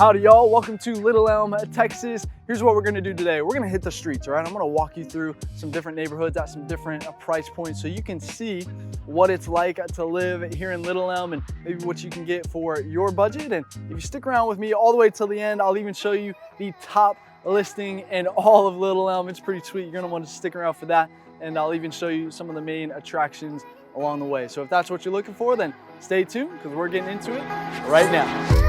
Howdy y'all, welcome to Little Elm, Texas. Here's what we're gonna do today. We're gonna hit the streets, all right? I'm gonna walk you through some different neighborhoods at some different price points so you can see what it's like to live here in Little Elm and maybe what you can get for your budget. And if you stick around with me all the way till the end, I'll even show you the top listing in all of Little Elm. It's pretty sweet. You're gonna want to stick around for that. And I'll even show you some of the main attractions along the way. So if that's what you're looking for, then stay tuned because we're getting into it right now.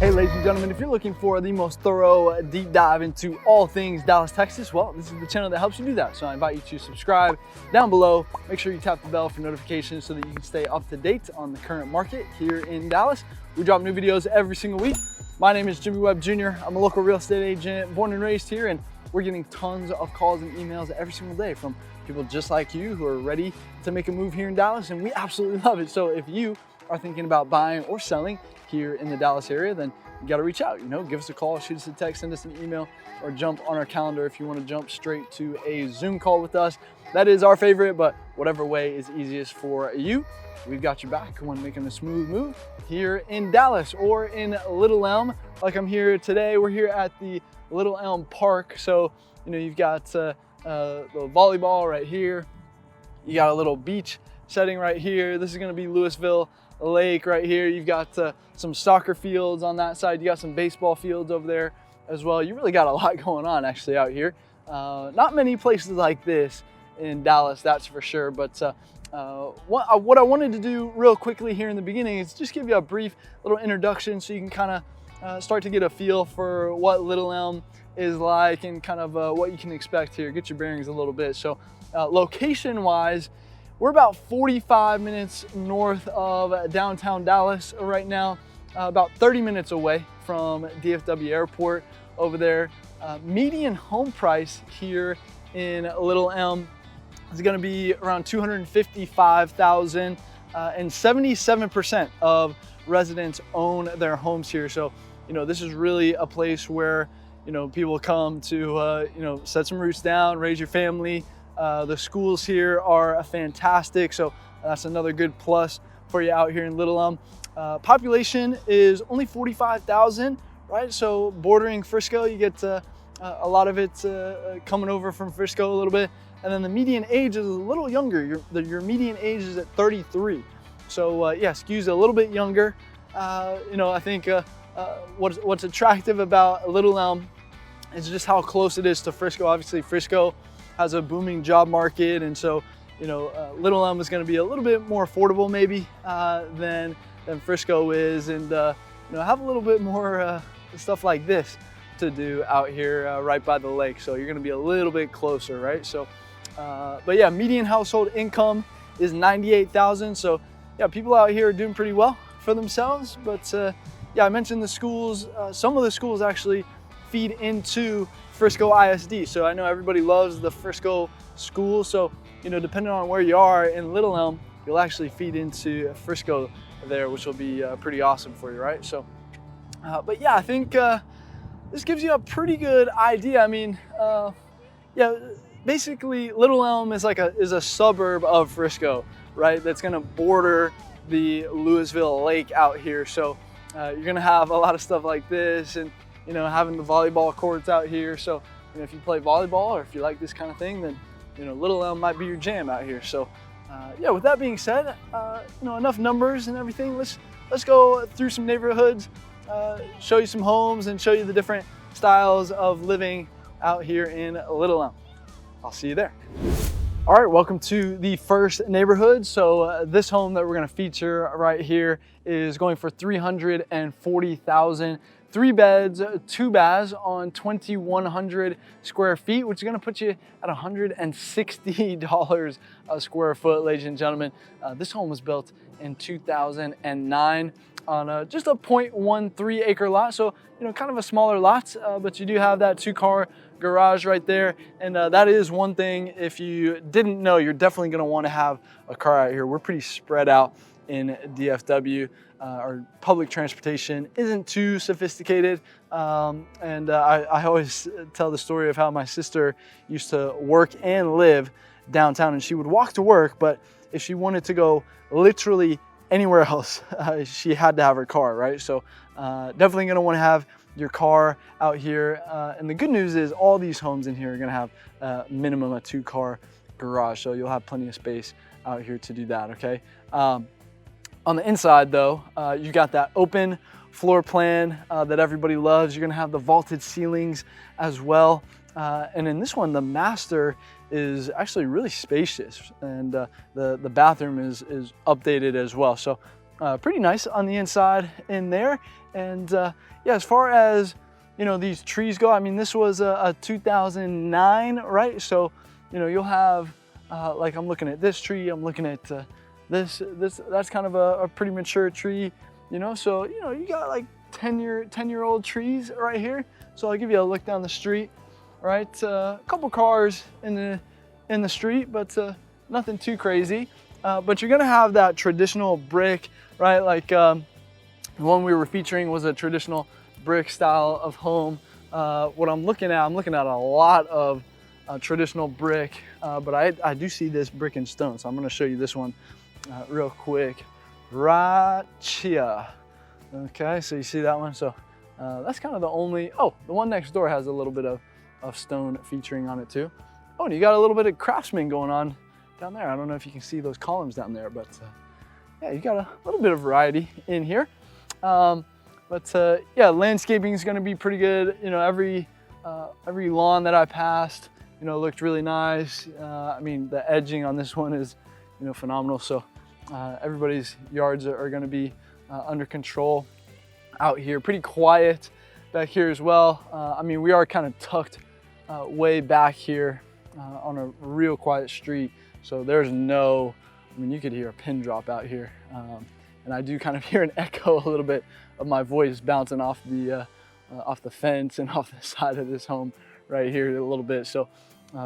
Hey ladies and gentlemen, if you're looking for the most thorough deep dive into all things Dallas, Texas, well, this is the channel that helps you do that. So I invite you to subscribe down below. Make sure you tap the bell for notifications so that you can stay up to date on the current market here in Dallas. We drop new videos every single week. My name is Jimmy Webb Jr. I'm a local real estate agent, born and raised here, and we're getting tons of calls and emails every single day from people just like you who are ready to make a move here in Dallas, and we absolutely love it. So if you are thinking about buying or selling here in the Dallas area, then you gotta reach out, give us a call, shoot us a text, send us an email, or jump on our calendar if you wanna jump straight to a Zoom call with us. That is our favorite, but whatever way is easiest for you, we've got your back when making a smooth move here in Dallas or in Little Elm. Like I'm here today, we're here at the Little Elm Park. So, you've got the volleyball right here. You got a little beach setting right here. This is gonna be Louisville Lake right here. You've got some soccer fields on that side. You got some baseball fields over there as well. You really got a lot going on actually out here. Not many places like this in Dallas, that's for sure. But what I wanted to do real quickly here in the beginning is just give you a brief little introduction so you can kind of start to get a feel for what Little Elm is like and kind of what you can expect here. Get your bearings a little bit. So location wise, we're about 45 minutes north of downtown Dallas right now, about 30 minutes away from DFW Airport over there. Median home price here in Little Elm is gonna be around $255,000, and 77% of residents own their homes here. So, this is really a place where, people come to, set some roots down, raise your family. The schools here are fantastic, so that's another good plus for you out here in Little Elm. Population is only 45,000, right? So bordering Frisco, you get a lot of it coming over from Frisco a little bit. And then the median age is a little younger. Your median age is at 33. So yeah, skews a little bit younger. I think what's attractive about Little Elm is just how close it is to Frisco. Obviously, Frisco has a booming job market, and so Little Elm is going to be a little bit more affordable maybe than Frisco is, and have a little bit more stuff like this to do out here right by the lake. So you're going to be a little bit closer, right? So, but yeah, median household income is $98,000. So yeah, people out here are doing pretty well for themselves. But yeah, I mentioned the schools. Some of the schools actually feed into Frisco ISD. So I know everybody loves the Frisco school. So, depending on where you are in Little Elm, you'll actually feed into Frisco there, which will be pretty awesome for you, right? So, but yeah, I think this gives you a pretty good idea. I mean, yeah, basically Little Elm is is a suburb of Frisco, right? That's gonna border the Louisville Lake out here. So you're gonna have a lot of stuff like this, and having the volleyball courts out here. So, if you play volleyball or if you like this kind of thing, then, Little Elm might be your jam out here. So, yeah, with that being said, enough numbers and everything. Let's go through some neighborhoods, show you some homes and show you the different styles of living out here in Little Elm. I'll see you there. All right, welcome to the first neighborhood. So this home that we're gonna feature right here is going for $340,000. 3 beds, 2 baths on 2,100 square feet, which is gonna put you at $160 a square foot, ladies and gentlemen. This home was built in 2009 on just a 0.13 acre lot. So, kind of a smaller lot, but you do have that 2-car garage right there. And that is one thing, if you didn't know, you're definitely gonna wanna have a car out here. We're pretty spread out in DFW. Our public transportation isn't too sophisticated. I always tell the story of how my sister used to work and live downtown, and she would walk to work, but if she wanted to go literally anywhere else, she had to have her car, right? So definitely gonna wanna have your car out here. And the good news is all these homes in here are gonna have minimum a 2-car garage, so you'll have plenty of space out here to do that, okay? On the inside though, you got that open floor plan that everybody loves. You're gonna have the vaulted ceilings as well. And in this one, the master is actually really spacious, and the bathroom is updated as well. So pretty nice on the inside in there. And yeah, as far as, you know, these trees go, I mean, this was a 2009, right? So, you know, you'll have, like I'm looking at this tree, I'm looking at this, that's kind of a pretty mature tree, you know? So, you know, you got like 10-year-old trees right here. So I'll give you a look down the street, right? A couple cars in the street, but nothing too crazy. But you're gonna have that traditional brick, right? Like the one we were featuring was a traditional brick style of home. What I'm looking at a lot of traditional brick, but I do see this brick and stone. So I'm gonna show you this one real quick, right here. Okay, so you see that one? So that's kind of the only, oh, the one next door has a little bit of stone featuring on it too. Oh, and you got a little bit of craftsman going on down there. I don't know if you can see those columns down there, but yeah, you got a little bit of variety in here. Yeah, landscaping is gonna be pretty good. You know, every lawn that I passed, you know, looked really nice. I mean, the edging on this one is, you know, phenomenal. So everybody's yards are gonna be under control out here. Pretty quiet back here as well. I mean, we are kind of tucked way back here on a real quiet street. So there's no, I mean, you could hear a pin drop out here. And I do kind of hear an echo a little bit of my voice bouncing off the fence and off the side of this home right here a little bit. So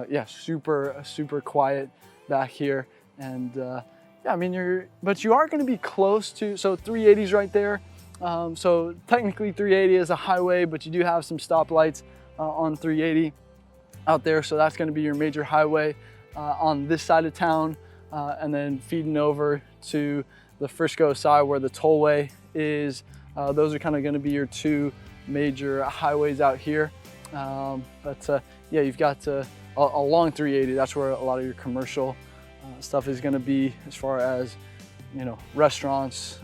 yeah, super quiet back here. And yeah, I mean, you are gonna be close to, so 380's right there. So technically 380 is a highway, but you do have some stoplights on 380 out there. So that's gonna be your major highway on this side of town. And then feeding over to the Frisco side where the tollway is. Those are kind of gonna be your 2 major highways out here. Yeah, you've got along 380, that's where a lot of your commercial stuff is gonna be, as far as, you know, restaurants.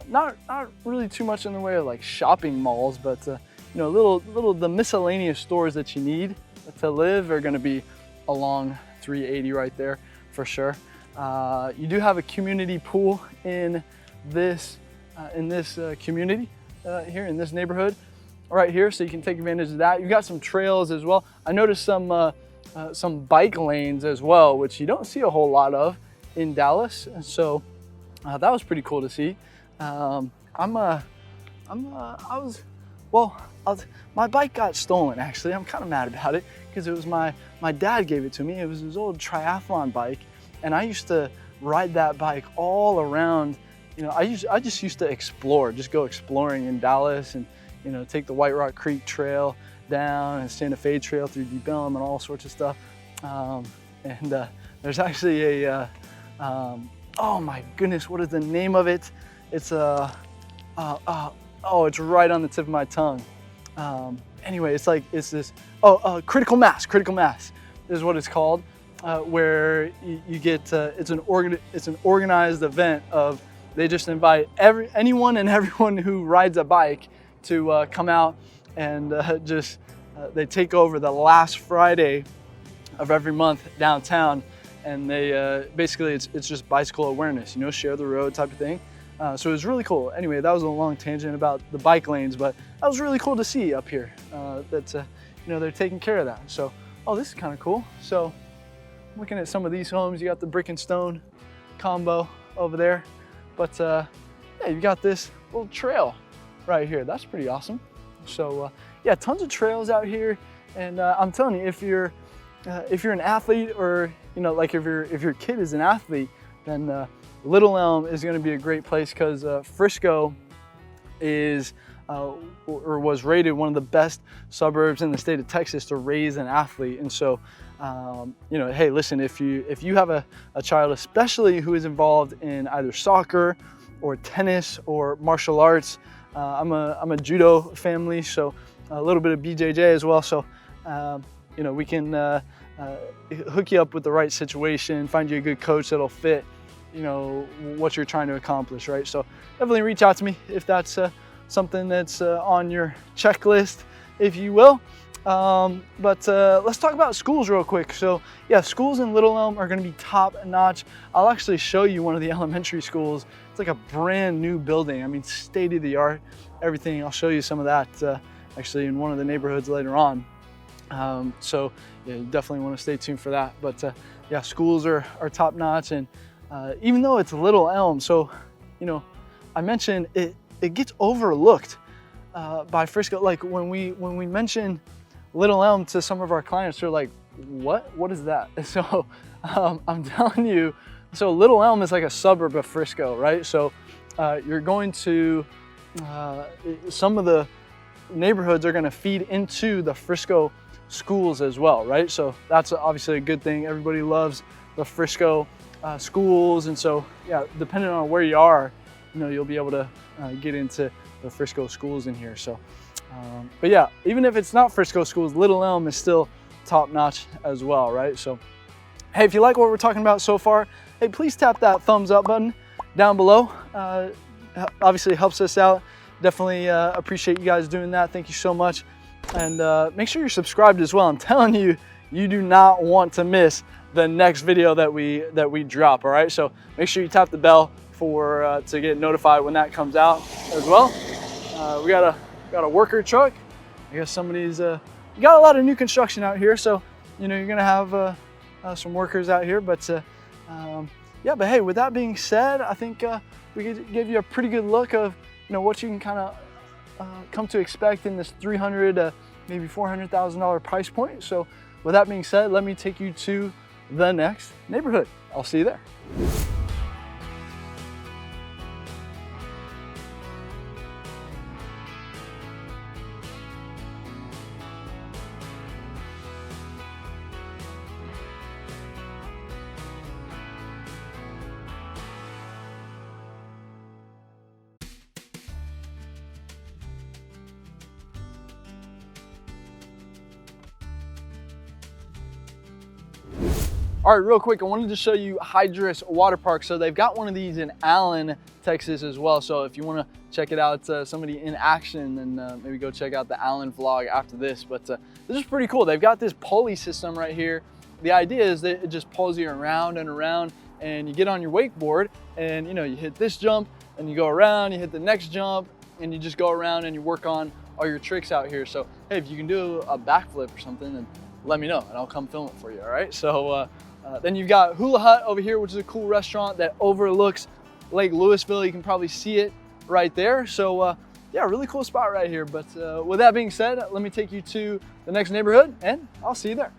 Not really too much in the way of like shopping malls, but you know, little the miscellaneous stores that you need to live are gonna be along 380 right there for sure. You do have a community pool in this community here in this neighborhood right here, so you can take advantage of that. You've got some trails as well. I noticed some bike lanes as well, which you don't see a whole lot of in Dallas, and so that was pretty cool to see. My bike got stolen actually. I'm kind of mad about it because it was my dad gave it to me. It was his old triathlon bike, and I used to ride that bike all around. You know, I just used to explore, just go exploring in Dallas, and you know, take the White Rock Creek Trail down and Santa Fe Trail through Deep Elm and all sorts of stuff. There's actually a oh my goodness, what is the name of it? It's oh, it's right on the tip of my tongue. Anyway, it's this, critical mass is what it's called, where you get, it's an organized event of, they just invite anyone and everyone who rides a bike to come out and they take over the last Friday of every month downtown, and they basically it's just bicycle awareness, you know, share the road type of thing. So it was really cool. Anyway, that was a long tangent about the bike lanes, but that was really cool to see up here. That you know, they're taking care of that. So, oh, this is kind of cool. So, looking at some of these homes, you got the brick and stone combo over there, but yeah, you got this little trail right here. That's pretty awesome. So, yeah, tons of trails out here, and I'm telling you, if you're an athlete, or you know, like if your kid is an athlete, then Little Elm is going to be a great place, because Frisco is or was rated one of the best suburbs in the state of Texas to raise an athlete. And so You know, hey, listen, if you have a child, especially who is involved in either soccer or tennis or martial arts, I'm a judo family, so a little bit of BJJ as well. So, you know, we can hook you up with the right situation, find you a good coach that'll fit, you know, what you're trying to accomplish, right? So definitely reach out to me if that's something that's on your checklist, if you will. But let's talk about schools real quick. So yeah, schools in Little Elm are going to be top notch. I'll actually show you one of the elementary schools. It's like a brand new building. I mean, state of the art, everything. I'll show you some of that actually in one of the neighborhoods later on. So yeah, you definitely want to stay tuned for that. But yeah, schools are top notch. And even though it's Little Elm, so, you know, I mentioned it gets overlooked by Frisco. Like when we mention Little Elm to some of our clients, they're like, what is that? So I'm telling you, so Little Elm is like a suburb of Frisco, right? So you're going to, some of the neighborhoods are gonna feed into the Frisco schools as well, right? So that's obviously a good thing. Everybody loves the Frisco schools. And so, yeah, depending on where you are, you know, you'll be able to get into the Frisco schools in here. So, but yeah, even if it's not Frisco schools, Little Elm is still top notch as well, right? So, hey, if you like what we're talking about so far, hey, please tap that thumbs up button down below. Obviously helps us out. Definitely appreciate you guys doing that. Thank you so much. And make sure you're subscribed as well. I'm telling you, you do not want to miss the next video that we drop, all right? So make sure you tap the bell for to get notified when that comes out as well. We got a worker truck. I guess somebody's you got a lot of new construction out here, so you know you're gonna have some workers out here. But yeah, but hey, with that being said, I think we could give you a pretty good look of, you know, what you can kind of come to expect in this $300,000 maybe $400,000 price point. So with that being said, let me take you to the next neighborhood. I'll see you there. All right, real quick, I wanted to show you Hydrus Water Park. So they've got one of these in Allen, Texas as well. So if you want to check it out, somebody in action, then maybe go check out the Allen vlog after this. But this is pretty cool. They've got this pulley system right here. The idea is that it just pulls you around and around, and you get on your wakeboard and, you know, you hit this jump and you go around, you hit the next jump, and you just go around and you work on all your tricks out here. So hey, if you can do a backflip or something, then let me know and I'll come film it for you, all right? So then you've got Hula Hut over here, which is a cool restaurant that overlooks Lake Louisville. You can probably see it right there. So yeah, really cool spot right here. But with that being said, let me take you to the next neighborhood and I'll see you there.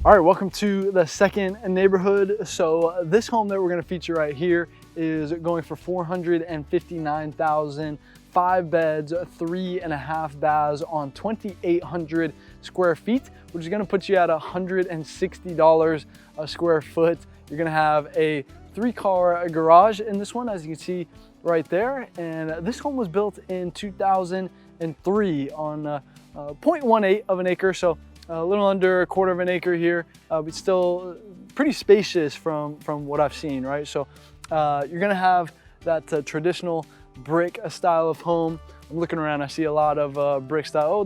All right, welcome to the second neighborhood. So this home that we're gonna feature right here is going for $459,000, 5 beds, 3.5 baths on 2,800 square feet, which is gonna put you at $160 a square foot. You're gonna have a 3-car garage in this one, as you can see right there. And this home was built in 2003 on 0.18 of an acre. So a little under 1/4 of an acre here, but still pretty spacious from what I've seen, right? So you're gonna have that traditional brick style of home. I'm looking around, I see a lot of brick style. Oh,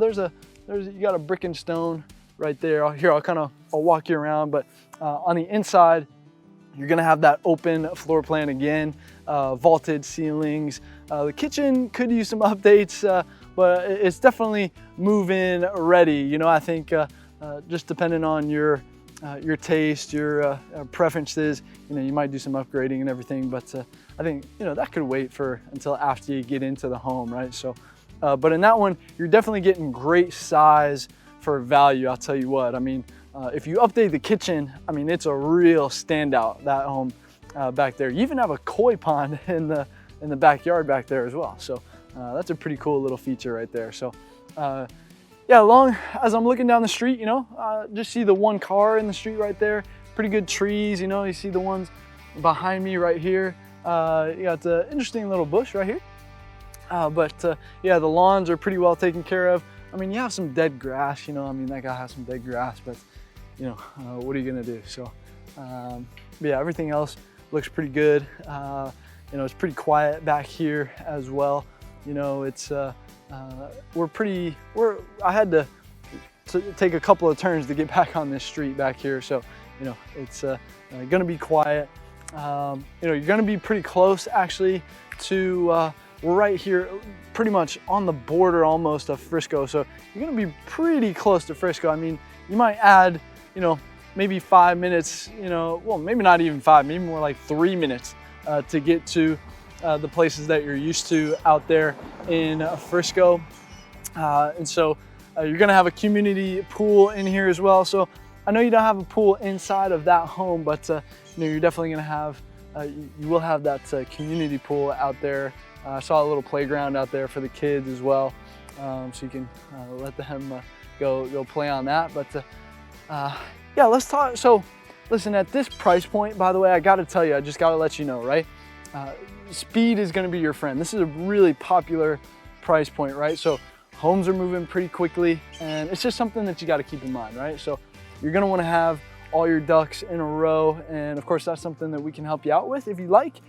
you got a brick and stone right there. I'll walk you around, but on the inside, you're gonna have that open floor plan again, vaulted ceilings. The kitchen could use some updates, but it's definitely move-in ready. You know, I think just depending on your taste, your preferences, you know, you might do some upgrading and everything, but I think, you know, that could wait until after you get into the home, right? So, but in that one, you're definitely getting great size for value. I'll tell you what, I mean, if you update the kitchen, I mean, it's a real standout, that home back there. You even have a koi pond in the yeah, as I'm looking down the street, you know, just see the one car in the street right there. Pretty good trees, you know, you see the ones behind me right here. You got an interesting little bush right here. Yeah, the lawns are pretty well taken care of. I mean, you have some dead grass, you know, I mean, that guy has some dead grass, but you know, what are you gonna do? So, yeah, everything else looks pretty good. You know, it's pretty quiet back here as well. You know, it's, I had to take a couple of turns to get back on this street back here. So, you know, it's gonna be quiet. You know, you're gonna be pretty close actually to, we're right here pretty much on the border almost of Frisco. So you're gonna be pretty close to Frisco. I mean, you might add, you know, maybe 5 minutes, you know, well, maybe not even 5, maybe more like 3 minutes to get to the places that you're used to out there in Frisco. And so you're gonna have a community pool in here as well. So I know you don't have a pool inside of that home, but you know, you're definitely gonna have, you will have that community pool out there. I saw a little playground out there for the kids as well. So you can let them go play on that. But yeah, let's talk. So listen, at this price point, by the way, I gotta tell you, I just gotta let you know, right? Speed is gonna be your friend. This is a really popular price point, right? So homes are moving pretty quickly, and it's just something that you gotta keep in mind, right? So you're gonna wanna have all your ducks in a row, and of course, that's something that we can help you out with if you like.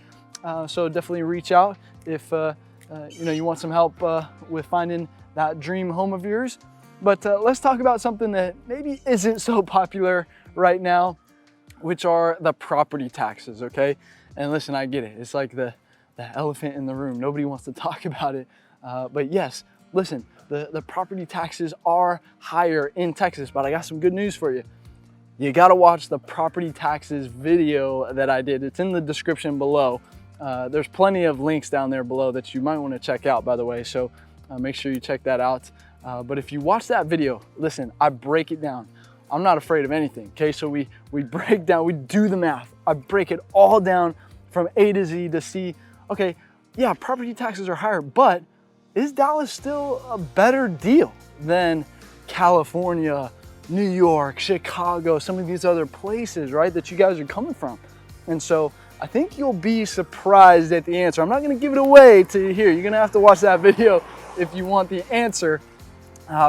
So definitely reach out if you know, you want some help with finding that dream home of yours. But let's talk about something that maybe isn't so popular right now, which are the property taxes, okay? And listen, I get it. It's like the elephant in the room. Nobody wants to talk about it. But yes, listen, the property taxes are higher in Texas, but I got some good news for you. You gotta watch the property taxes video that I did. It's in the description below. There's plenty of links down there below that you might wanna check out, by the way. So make sure you check that out. But if you watch that video, listen, I break it down. I'm not afraid of anything, okay? So we break down, we do the math. I break it all down from A to Z to see, okay, yeah, property taxes are higher, but is Dallas still a better deal than California, New York, Chicago, some of these other places, right, that you guys are coming from? And so I think you'll be surprised at the answer. I'm not gonna give it away to here. You're gonna have to watch that video if you want the answer,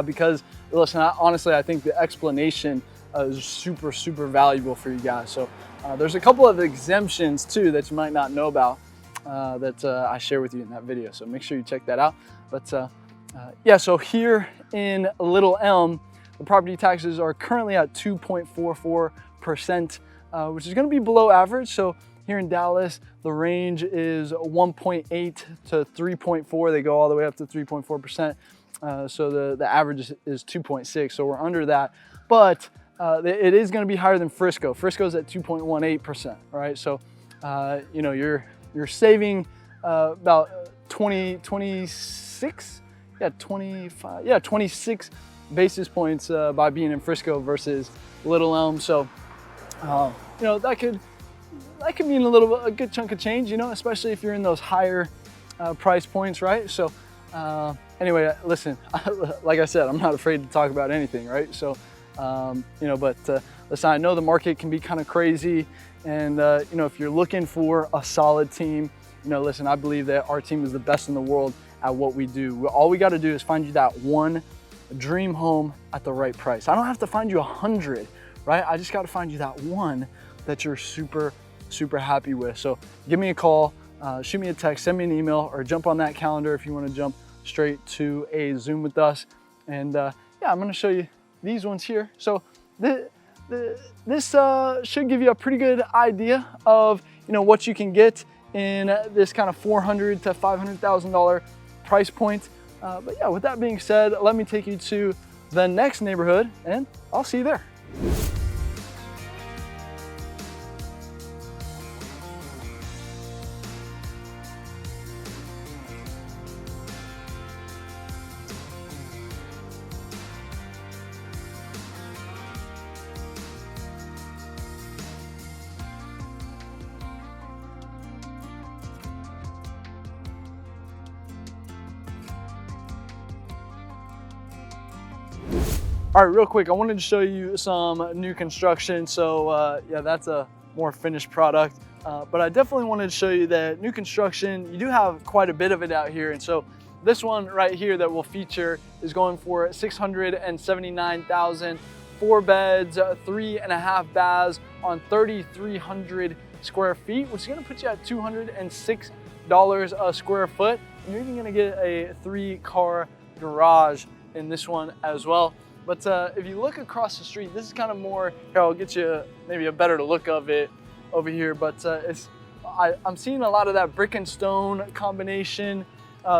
because listen, honestly, I think the explanation is super, super valuable for you guys. So there's a couple of exemptions too that you might not know about that I share with you in that video. So make sure you check that out. But yeah, so here in Little Elm, the property taxes are currently at 2.44%, which is gonna be below average. So here in Dallas, the range is 1.8 to 3.4. They go all the way up to 3.4%. So the average is 2.6, so we're under that. But it is gonna be higher than Frisco. Frisco's at 2.18%, right? So, you know, you're saving about 26, yeah, 25, yeah, 26 basis points by being in Frisco versus Little Elm. So, you know, that could mean a good chunk of change, you know, especially if you're in those higher price points, right? So anyway, listen, like I said, I'm not afraid to talk about anything, right? So, you know, but listen, I know the market can be kind of crazy, and you know, if you're looking for a solid team, you know, listen, I believe that our team is the best in the world at what we do. All we got to do is find you that one dream home at the right price. I don't have to find you 100, right? I just got to find you that one that you're super, super happy with. So give me a call, shoot me a text, send me an email, or jump on that calendar if you want to jump straight to a Zoom with us. And yeah, I'm going to show you these ones here. So this should give you a pretty good idea of, you know, what you can get in this kind of $400,000 to $500,000 price point. But yeah, with that being said, let me take you to the next neighborhood, and I'll see you there. All right, real quick, I wanted to show you some new construction. So yeah, that's a more finished product. But I definitely wanted to show you that new construction, you do have quite a bit of it out here. And so this one right here that we'll feature is going for $679,000, 4 beds, 3.5 baths on 3,300 square feet, which is gonna put you at $206 a square foot. And you're even gonna get a 3-car garage in this one as well. But if you look across the street, this is kind of more, here, I'll get you maybe a better look of it over here, but I'm seeing a lot of that brick and stone combination.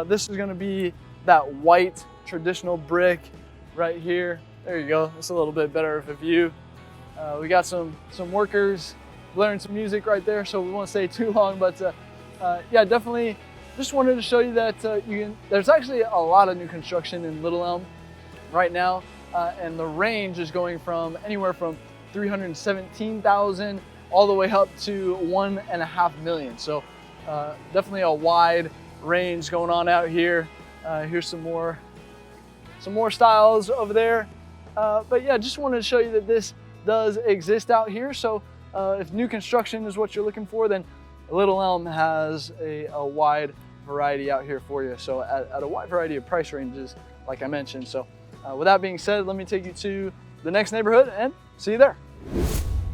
This is gonna be that white traditional brick right here. There you go, that's a little bit better of a view. We got some workers blaring some music right there, so we won't stay too long, but yeah, definitely just wanted to show you that there's actually a lot of new construction in Little Elm right now, and the range is going from anywhere from $317,000 all the way up to $1.5 million. So definitely a wide range going on out here. Here's some more styles over there. But yeah, just wanted to show you that this does exist out here. So if new construction is what you're looking for, then Little Elm has a wide variety out here for you. So at a wide variety of price ranges, like I mentioned. So with that being said, let me take you to the next neighborhood and see you there.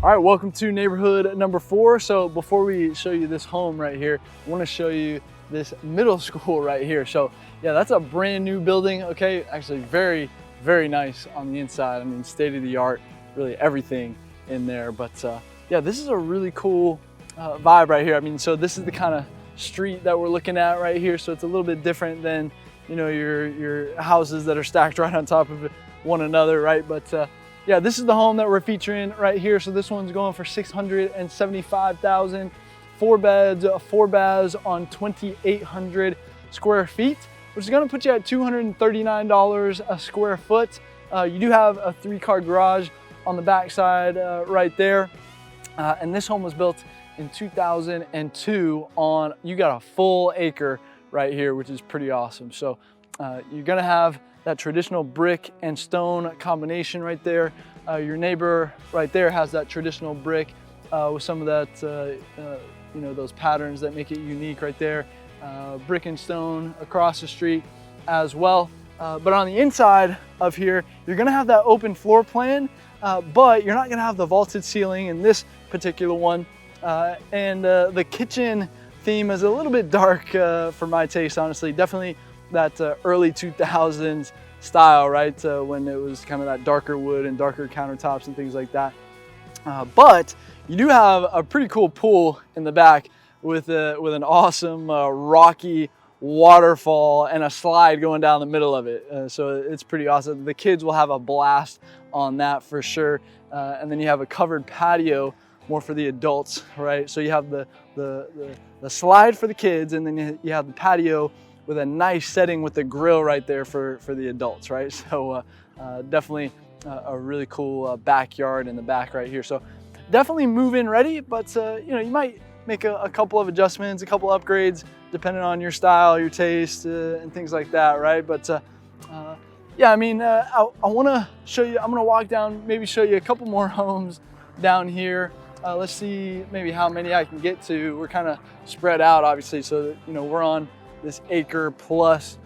All right, welcome to neighborhood number 4. So before we show you this home right here, I want to show you this middle school right here. So yeah, that's a brand new building. Okay, actually very, very nice on the inside. I mean, state of the art, really everything in there. But yeah, this is a really cool vibe right here. I mean, so this is the kind of street that we're looking at right here. So it's a little bit different than, you know, your houses that are stacked right on top of one another, right? But yeah, this is the home that we're featuring right here. So this one's going for $675,000, 4 beds, 4 baths on 2,800 square feet, which is gonna put you at $239 a square foot. You do have a 3-car garage on the back side right there. And this home was built in 2002 on, you got a full acre right here, which is pretty awesome. So you're gonna have that traditional brick and stone combination right there. Your neighbor right there has that traditional brick with some of that, you know, those patterns that make it unique right there. Brick and stone across the street as well. But on the inside of here, you're gonna have that open floor plan, but you're not gonna have the vaulted ceiling in this particular one. And the kitchen theme is a little bit dark for my taste, honestly. Definitely that early 2000s style, right? When it was kind of that darker wood and darker countertops and things like that. But you do have a pretty cool pool in the back with an awesome rocky waterfall and a slide going down the middle of it. So it's pretty awesome. The kids will have a blast on that for sure. And then you have a covered patio more for the adults, right? So you have the slide for the kids, and then you have the patio with a nice setting with the grill right there for the adults, right? So definitely a really cool backyard in the back right here. So definitely move-in ready, but you know, you might make a couple of adjustments, a couple upgrades, depending on your style, your taste, and things like that, right? But yeah, I mean, I wanna show you, I'm gonna walk down, maybe show you a couple more homes down here. Let's see maybe how many I can get to. We're kind of spread out, obviously, so that, you know, we're on this acre plus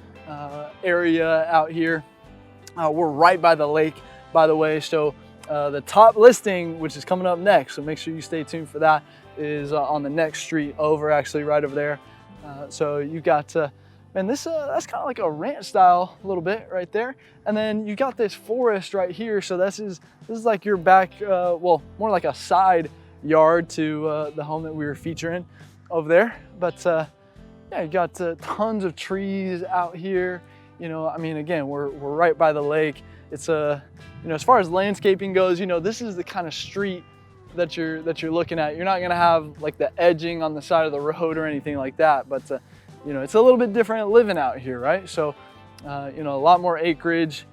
area out here. We're right by the lake, by the way. So the top listing, which is coming up next, so make sure you stay tuned for that, is on the next street over, actually right over there. So you got, man, this that's kind of like a ranch style a little bit right there. And then you got this forest right here. So this is like your back, well, more like a side yard to the home that we were featuring over there. But yeah, you got tons of trees out here. You know, I mean, again, we're right by the lake. It's you know, as far as landscaping goes, you know, this is the kind of street that you're looking at. You're not gonna have like the edging on the side of the road or anything like that. But you know, it's a little bit different living out here, right? So you know, a lot more acreage,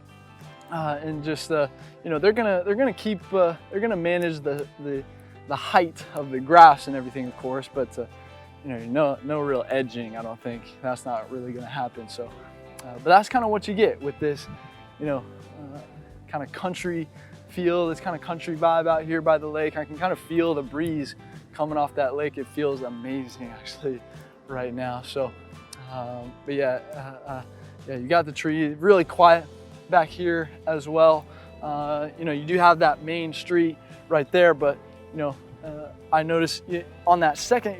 and just you know, they're gonna keep they're gonna manage the height of the grass and everything, of course, but you know, no real edging. I don't think that's not really gonna happen. So but that's kind of what you get with this, you know, kind of country feel, this kind of country vibe out here by the lake. I can kind of feel the breeze coming off that lake. It feels amazing actually right now. So, but yeah, you got the tree, really quiet back here as well. You know, you do have that main street right there, but you know, I noticed on that second,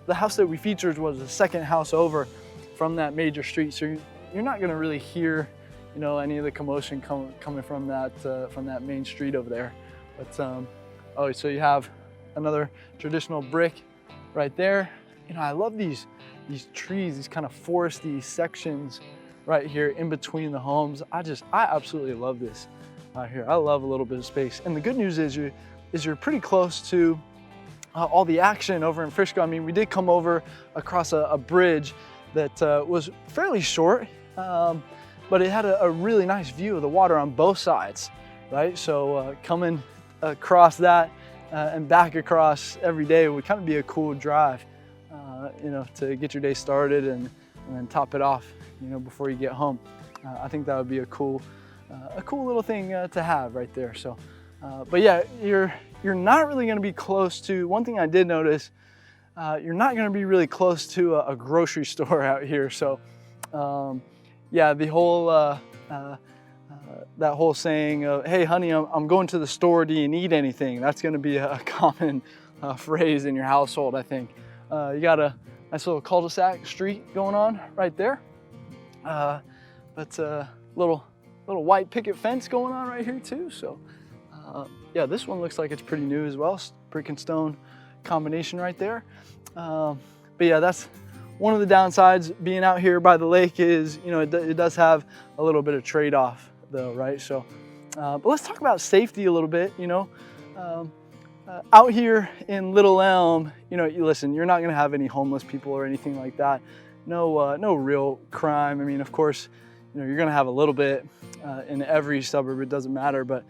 the house that we featured was the second house over from that major street. So you're not gonna really hear, you know, any of the commotion coming from that main street over there. But oh, so you have another traditional brick right there. You know, I love these trees, these kind of foresty sections right here in between the homes. I absolutely love this out here. I love a little bit of space. And the good news is you're pretty close to all the action over in Frisco. I mean, we did come over across a bridge that was fairly short, but it had a really nice view of the water on both sides, right? So coming across that and back across every day would kind of be a cool drive, you know, to get your day started and then top it off, you know, before you get home. I think that would be a cool little thing to have right there. So, but yeah, you're not really going to be close to, one thing I did notice, you're not going to be really close to a grocery store out here. So, yeah, the whole, that whole saying of, hey honey, I'm going to the store, do you need anything? That's going to be a common phrase in your household, I think. You got a nice little cul-de-sac street going on right there. But little white picket fence going on right here too. So yeah, this one looks like it's pretty new as well. Brick and stone combination right there. But yeah, that's one of the downsides being out here by the lake is, you know, it does have a little bit of trade-off though, right? So, but let's talk about safety a little bit, you know. Out here in Little Elm, you know, listen, you're not gonna have any homeless people or anything like that. No real crime. I mean, of course, you know, you're gonna have a little bit in every suburb, it doesn't matter, but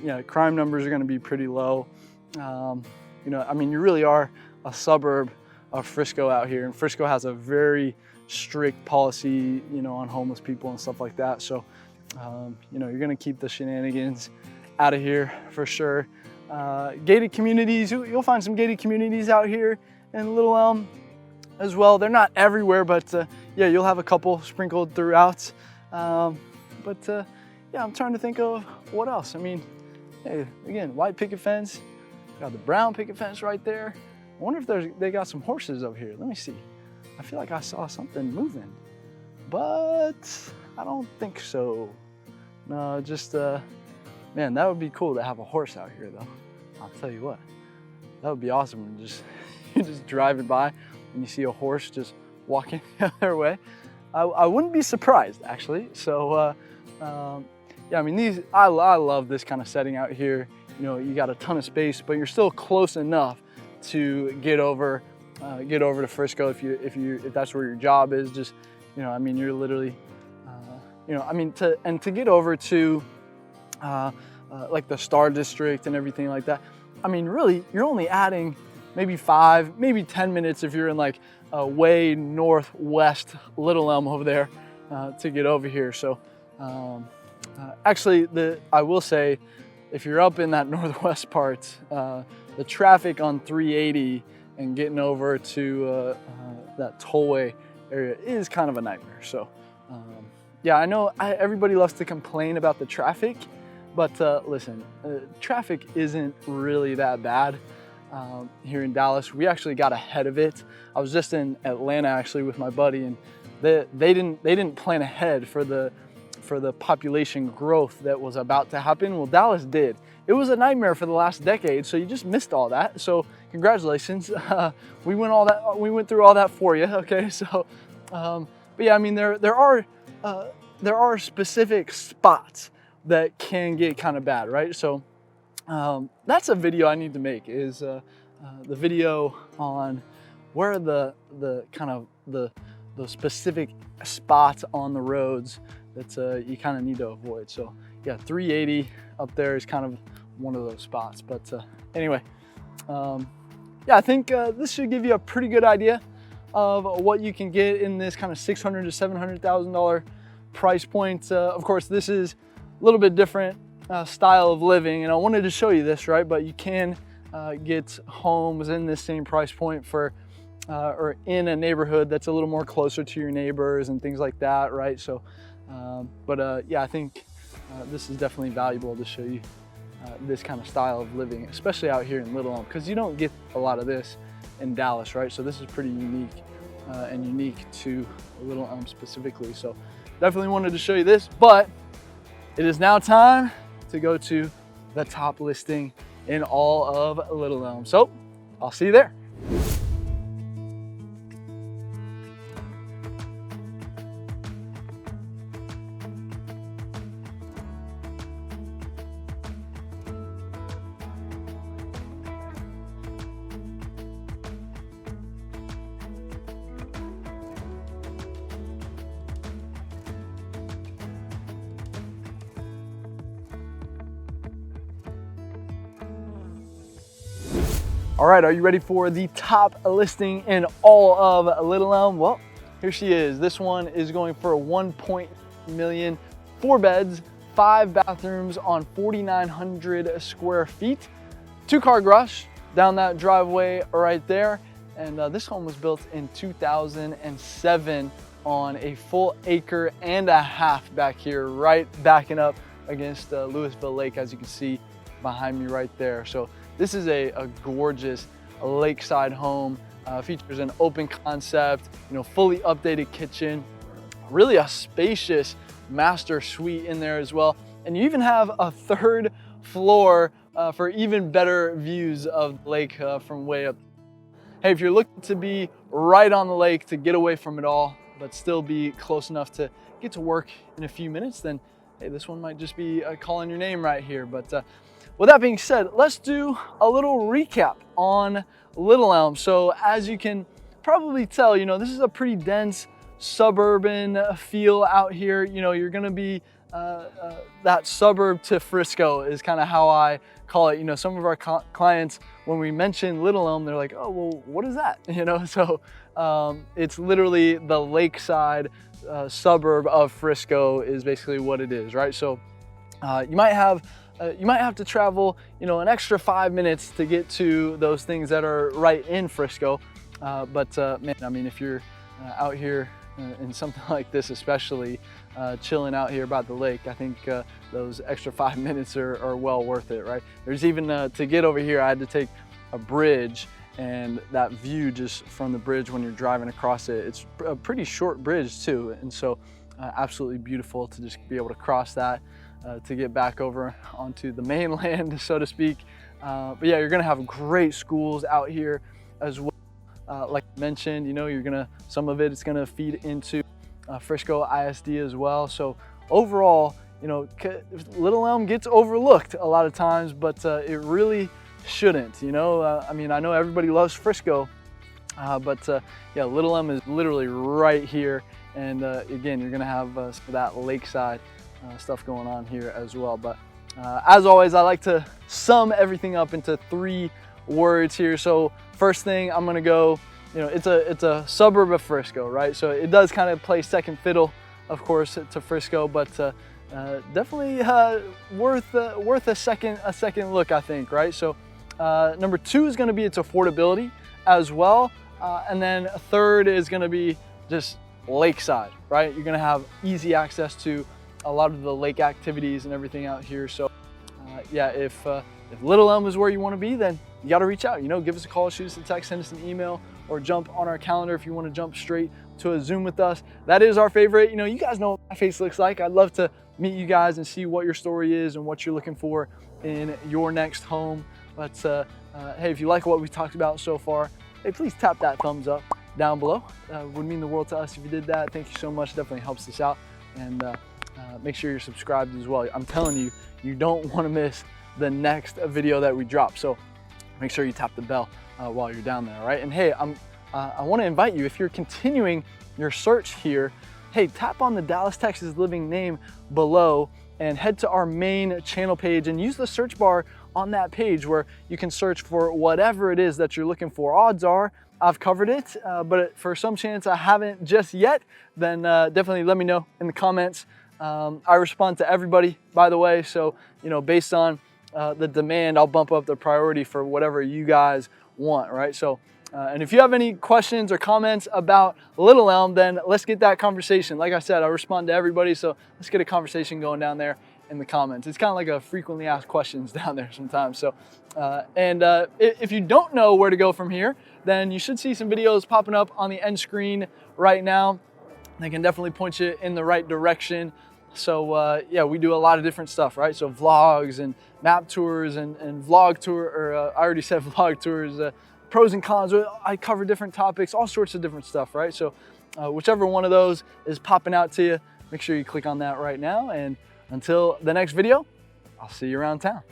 yeah, crime numbers are gonna be pretty low. You know, I mean, you really are a suburb of Frisco out here, and Frisco has a very strict policy, you know, on homeless people and stuff like that. So, you know, you're gonna keep the shenanigans out of here for sure. Gated communities, you'll find some gated communities out here in Little Elm as well. They're not everywhere, but yeah, you'll have a couple sprinkled throughout. But yeah, I'm trying to think of what else. I mean, hey, again, white picket fence, got the brown picket fence right there. I wonder if they got some horses over here. Let me see. I feel like I saw something moving, but I don't think so. No, just, man, that would be cool to have a horse out here though. I'll tell you what, that would be awesome. And just, you're just driving by and you see a horse just walking the other way. I wouldn't be surprised actually. So, yeah, I mean, I love this kind of setting out here. You know, you got a ton of space, but you're still close enough to get over to Frisco if that's where your job is. Just, you know, I mean, you're literally, you know, I mean, to get over to like the Star District and everything like that. I mean, really, you're only adding maybe 5, maybe 10 minutes if you're in like way northwest Little Elm over there to get over here. So actually, I will say, if you're up in that northwest part, the traffic on 380 and getting over to that tollway area is kind of a nightmare. So yeah, I know everybody loves to complain about the traffic, but listen, traffic isn't really that bad here in Dallas. We actually got ahead of it. I was just in Atlanta actually with my buddy, and they didn't plan ahead for the population growth that was about to happen. Well, Dallas did. It was a nightmare for the last decade, so you just missed all that. So congratulations. We went through all that for you. Okay, so but yeah, I mean, there are specific spots that can get kind of bad, right? So that's a video I need to make, is the video on where the kind of the specific spots on the roads that you kind of need to avoid. So yeah, 380 up there is kind of one of those spots. But anyway, yeah, I think this should give you a pretty good idea of what you can get in this kind of $600,000 to $700,000 price point. Of course, this is a little bit different style of living, and I wanted to show you this, right? But you can get homes in this same price point for or in a neighborhood that's a little more closer to your neighbors and things like that, right? So yeah, I think this is definitely valuable to show you this kind of style of living, especially out here in Little Elm, because you don't get a lot of this in Dallas, right? So this is pretty unique and unique to Little Elm specifically. So definitely wanted to show you this, but it is now time to go to the top listing in all of Little Elm. So I'll see you there. All right, are you ready for the top listing in all of Little Elm? Well, here she is. This one is going for 1.1 million, 4 beds, 5 bathrooms on 4,900 square feet, 2-car garage down that driveway right there. And this home was built in 2007 on a full acre and a half back here, right backing up against Louisville Lake, as you can see behind me right there. So this is a gorgeous lakeside home. Features an open concept, fully updated kitchen, really a spacious master suite in there as well. And you even have a 3rd floor for even better views of the lake from way up. Hey, if you're looking to be right on the lake to get away from it all, but still be close enough to get to work in a few minutes, then hey, this one might just be calling your name right here. But with that being said, let's do a little recap on Little Elm. So as you can probably tell, this is a pretty dense suburban feel out here. You're gonna be that suburb to Frisco is kind of how I call it. Some of our clients, when we mention Little Elm, they're like, oh, well, what is that? So it's literally the lakeside suburb of Frisco is basically what it is, right? So you might have to travel, an extra 5 minutes to get to those things that are right in Frisco. But man, I mean, if you're out here in something like this, especially chilling out here by the lake, I think those extra 5 minutes are well worth it, right? There's even, to get over here, I had to take a bridge, and that view just from the bridge when you're driving across it, it's a pretty short bridge too. And so absolutely beautiful to just be able to cross that to get back over onto the mainland, so to speak. But yeah, you're gonna have great schools out here as well. Like I mentioned, some of it's gonna feed into Frisco ISD as well. So overall, Little Elm gets overlooked a lot of times, but it really shouldn't. I mean, I know everybody loves Frisco, but yeah, Little Elm is literally right here. And again, you're gonna have some of that lakeside stuff going on here as well. But as always, I like to sum everything up into 3 words here. So first thing, I'm gonna go, it's a suburb of Frisco, right? So it does kind of play second fiddle, of course, to Frisco, but definitely worth a second look, I think, right? So number 2 is gonna be its affordability as well, and then 3rd is gonna be just lakeside, right? You're gonna have easy access to a lot of the lake activities and everything out here. So yeah, if Little Elm is where you want to be, then you got to reach out. Give us a call, shoot us a text, send us an email, or jump on our calendar if you want to jump straight to a Zoom with us. That is our favorite. You guys know what my face looks like. I'd love to meet you guys and see what your story is and what you're looking for in your next home. But hey, if you like what we talked about so far, hey, please tap that thumbs up down below. Would mean the world to us if you did that. Thank you so much. Definitely helps us out. And make sure you're subscribed as well. I'm telling you, you don't want to miss the next video that we drop. So make sure you tap the bell while you're down there, all right? And hey, I want to invite you, if you're continuing your search here, hey, tap on the Dallas, Texas Living name below and head to our main channel page and use the search bar on that page where you can search for whatever it is that you're looking for. Odds are I've covered it, but for some chance I haven't just yet, then definitely let me know in the comments I respond to everybody, by the way. So, you know, based on the demand, I'll bump up the priority for whatever you guys want, right? So, and if you have any questions or comments about Little Elm, then let's get that conversation. Like I said, I respond to everybody, so let's get a conversation going down there in the comments. It's kind of like a frequently asked questions down there sometimes. So, if you don't know where to go from here, then you should see some videos popping up on the end screen right now. They can definitely point you in the right direction. So yeah, we do a lot of different stuff, right? So vlogs and map tours and vlog tour, or I already said vlog tours, pros and cons. I cover different topics, all sorts of different stuff, right? So whichever one of those is popping out to you, make sure you click on that right now. And until the next video, I'll see you around town.